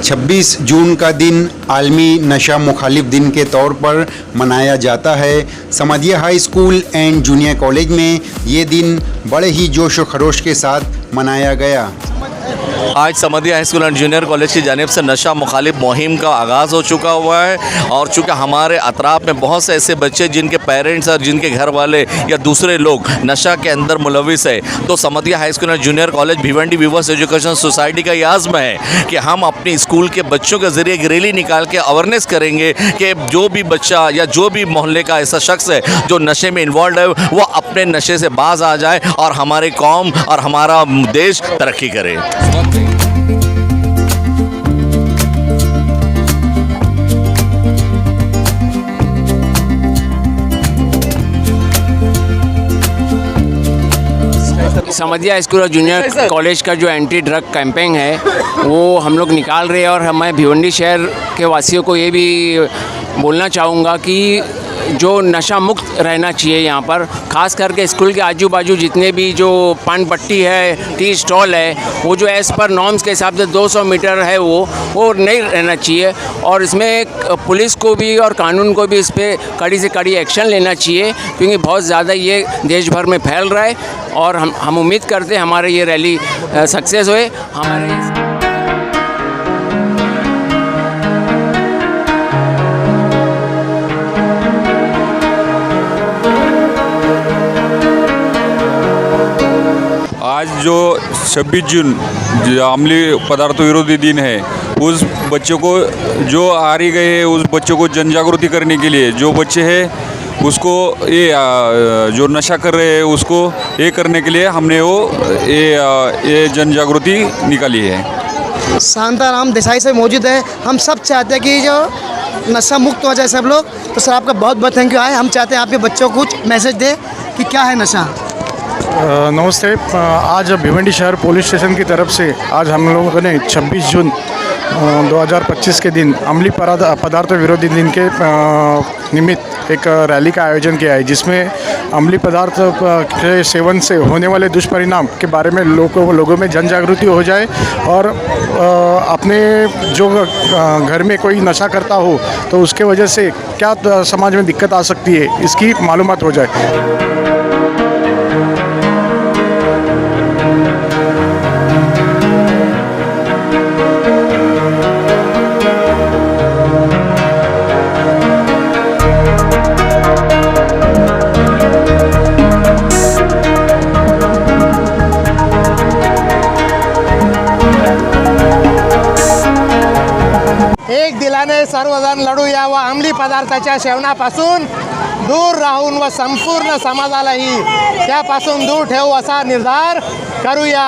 26 जून का दिन आलमी नशा मुखालिफ दिन के तौर पर मनाया जाता है। समदिया high school and junior college में ये दिन बड़े ही जोश व खरोश के साथ मनाया गया। आज समदिया high school and junior college की जानिब से नशा मुखालिफ मुहिम का आगाज़ हो चुका हुआ है और चूँकि हमारे अतराफ़ में बहुत से ऐसे बच्चे जिनके पेरेंट्स और जिनके घर वाले या दूसरे लोग नशा के अंदर मुलविस है, तो Samadiya high school and junior college Bhiwandi weavers education society का ये आज़्म है कि हम अपनी स्कूल के बच्चों के ज़रिए एक रैली निकाल के अवेयरनेस करेंगे कि जो भी बच्चा या जो भी मोहल्ले का ऐसा शख्स है जो नशे में इन्वॉल्व है वो अपने नशे से बाज आ जाए और हमारी कौम और हमारा देश तरक्की करे। समदिया स्कूल और जूनियर कॉलेज का जो एंटी ड्रग कैंपेन है वो हम लोग निकाल रहे हैं और मैं भिवंडी शहर के वासियों को ये भी बोलना चाहूँगा कि जो नशा मुक्त रहना चाहिए यहाँ पर, ख़ास करके स्कूल के आजू बाजू जितने भी जो पान पट्टी है, टी स्टॉल है, वो जो एज़ पर नॉर्म्स के हिसाब से 200 मीटर है वो नहीं रहना चाहिए और इसमें पुलिस को भी और कानून को भी इस पर कड़ी से कड़ी एक्शन लेना चाहिए क्योंकि बहुत ज़्यादा ये देश भर में फैल रहा है और हम उम्मीद करते हैं हमारे ये रैली सक्सेस होए। हमारे आज जो 26 जून जो अमली पदार्थों विरोधी दिन है, उस बच्चों को जो हारी गए हैं उस बच्चों को जन जागृति करने के लिए जो बच्चे हैं उसको ये जो नशा कर रहे हैं उसको ये करने के लिए हमने वो ये जन जागृति निकाली है। शांताराम देसाई से मौजूद है। हम सब चाहते हैं कि जो नशा मुक्त हो जाए सब लोग। तो सर आपका बहुत बहुत थैंक यू आए। हम चाहते हैं आपके बच्चों को कुछ मैसेज दें कि क्या है नशा। नमस्ते। आज भिवंडी शहर पुलिस स्टेशन की तरफ से आज हम लोगों ने 26 जून 2025 के दिन अमली पदार्थों विरोधी दिन के निमित्त एक रैली का आयोजन किया है जिसमें अमली पदार्थ के सेवन से होने वाले दुष्परिणाम के बारे में लोगों में जन जागृति हो जाए और अपने जो घर में कोई नशा करता हो तो उसके वजह से क्या समाज में दिक्कत आ सकती है इसकी मालूमात हो जाए। एक दिलाने सर्वजण लढूया व अंमली पदार्थाच्या सेवनापासून दूर राहून व संपूर्ण समाजालाही त्यापासून दूर ठेवू असा निर्धार करूया।